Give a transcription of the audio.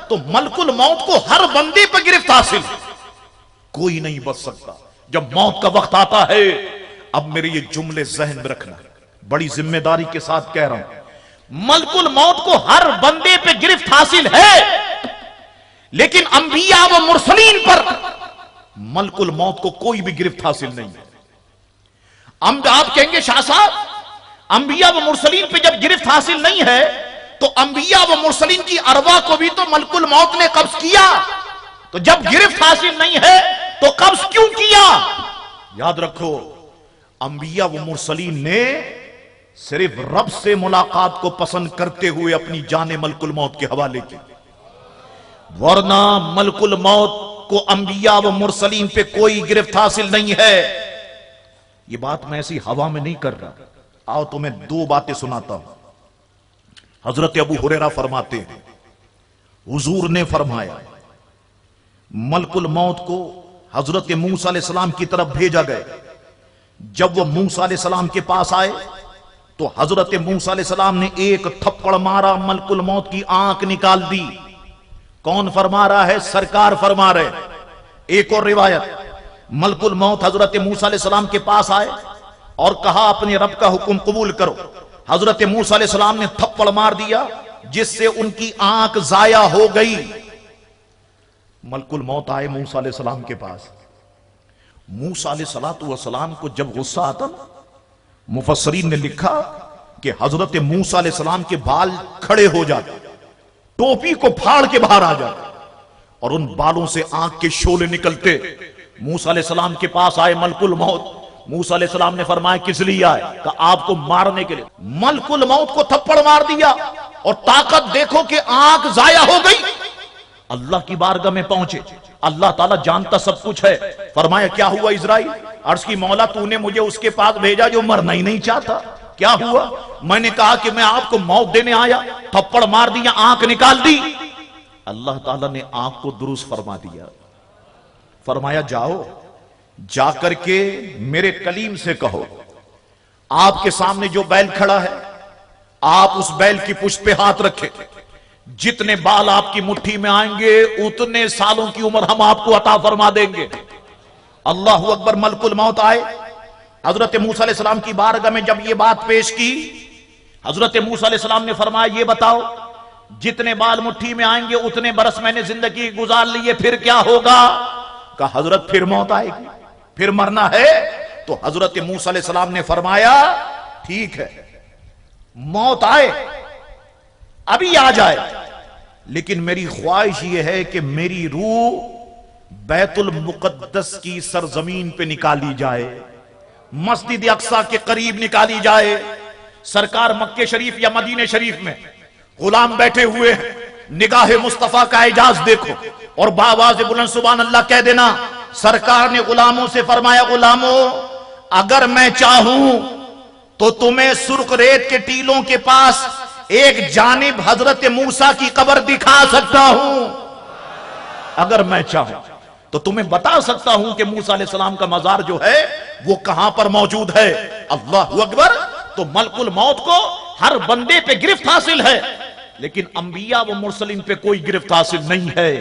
تو ملکل موت کو ہر بندے پہ گرفت حاصل ہے، کوئی نہیں بچ سکتا۔ جب موت کا وقت آتا ہے، اب میرے یہ جملے ذہن میں رکھنا، بڑی ذمہ داری کے ساتھ کہہ رہا ہوں، ملکل موت کو ہر بندے پہ گرفت حاصل ہے، لیکن انبیاء و مرسلین پر ملکل موت کو کوئی بھی گرفت حاصل نہیں ہے۔ آپ کہیں گے شاہ صاحب انبیاء و مرسلین پہ جب گرفت حاصل نہیں ہے تو انبیاء و مرسلین کی ارواح کو بھی تو ملکل موت نے قبض کیا، تو جب گرفت حاصل نہیں ہے تو قبض کیوں کیا؟ یاد رکھو، انبیاء و مرسلین نے صرف رب سے ملاقات کو پسند کرتے ہوئے اپنی جان ملکل موت کے حوالے کی، ورنہ ملکل موت کو انبیاء و مرسلین پہ کوئی گرفت حاصل نہیں ہے۔ یہ بات میں ایسی ہوا میں نہیں کر رہا، آؤ تمہیں دو باتیں سناتا ہوں۔ حضرت ابو ہریرہ فرماتے ہیں حضور نے فرمایا ملکل موت کو حضرت موسیٰ علیہ السلام کی طرف بھیجا گیا، جب وہ موسیٰ علیہ السلام کے پاس آئے تو حضرت موسیٰ علیہ السلام نے ایک تھپڑ مارا، ملکل موت کی آنکھ نکال دی۔ کون فرما رہا ہے؟ سرکار فرما رہے۔ ایک اور روایت، ملکل موت حضرت موسیٰ علیہ السلام کے پاس آئے اور کہا اپنے رب کا حکم قبول کرو۔ حضرت موسیٰ علیہ السلام نے تھپڑ مار دیا جس سے ان کی آنکھ ضائع ہو گئی۔ ملکل موت آئے موسیٰ علیہ السلام کے پاس، موسیٰ علیہ السلام کو جب غصہ آتا، مفسرین نے لکھا کہ حضرت موسیٰ علیہ السلام کے بال کھڑے ہو جاتے، ٹوپی کو پھاڑ کے باہر آ جاتے اور ان بالوں سے آنکھ کے شعلے نکلتے۔ موسیٰ علیہ السلام کے پاس آئے ملکل موت، موسیٰ علیہ السلام نے فرمایا کس لیے آئے؟ کہ آپ کو مارنے کے لیے۔ ملکل موت کو تھپڑ مار دیا اور طاقت دیکھو کہ آنکھ ضائع ہو گئی۔ اللہ کی بارگاہ میں پہنچے، اللہ تعالیٰ جانتا سب کچھ ہے، فرمایا کیا ہوا اسرائیل؟ عرض کی مولا تو نے مجھے اس کے پاس بھیجا جو مرنا ہی نہیں چاہتا، کیا ہوا؟ میں نے کہا کہ میں آپ کو موت دینے آیا، تھپڑ مار دیا، آنکھ نکال دی۔ اللہ تعالیٰ نے آنکھ کو درست فرما دیا، فرمایا جاؤ، جا کر کے میرے کلیم سے کہو آپ کے سامنے جو بیل کھڑا ہے آپ اس بیل کی پشت پہ ہاتھ رکھے، جتنے بال آپ کی مٹھی میں آئیں گے اتنے سالوں کی عمر ہم آپ کو عطا فرما دیں گے۔ اللہ اکبر۔ ملکل موت آئے، حضرت موسیٰ علیہ السلام کی بارگاہ میں جب یہ بات پیش کی، حضرت موسیٰ علیہ السلام نے فرمایا یہ بتاؤ جتنے بال مٹھی میں آئیں گے اتنے برس میں نے زندگی گزار لیے، پھر کیا ہوگا؟ کہ حضرت پھر موت آئے گی، پھر مرنا ہے؟ تو حضرت موسیٰ علیہ السلام نے فرمایا ٹھیک ہے، موت آئے ابھی آ جائے، لیکن میری خواہش یہ ہے کہ میری روح بیت المقدس کی سرزمین پہ نکالی جائے، مسجد اقصی کے قریب نکالی جائے۔ سرکار مکہ شریف یا مدینہ شریف میں غلام بیٹھے ہوئے ہیں، نگاہ مصطفیٰ کا اعجاز دیکھو اور بآواز بلند سبحان اللہ کہہ دینا۔ سرکار نے غلاموں سے فرمایا غلاموں اگر میں چاہوں تو تمہیں سرخ ریت کے ٹیلوں کے پاس ایک جانب حضرت موسیٰ کی قبر دکھا سکتا ہوں، اگر میں چاہوں تو تمہیں بتا سکتا ہوں کہ موسیٰ علیہ السلام کا مزار جو ہے وہ کہاں پر موجود ہے۔ اللہ اکبر۔ تو ملکل موت کو ہر بندے پہ گرفت حاصل ہے، لیکن انبیاء و مرسلین پہ کوئی گرفت حاصل نہیں ہے۔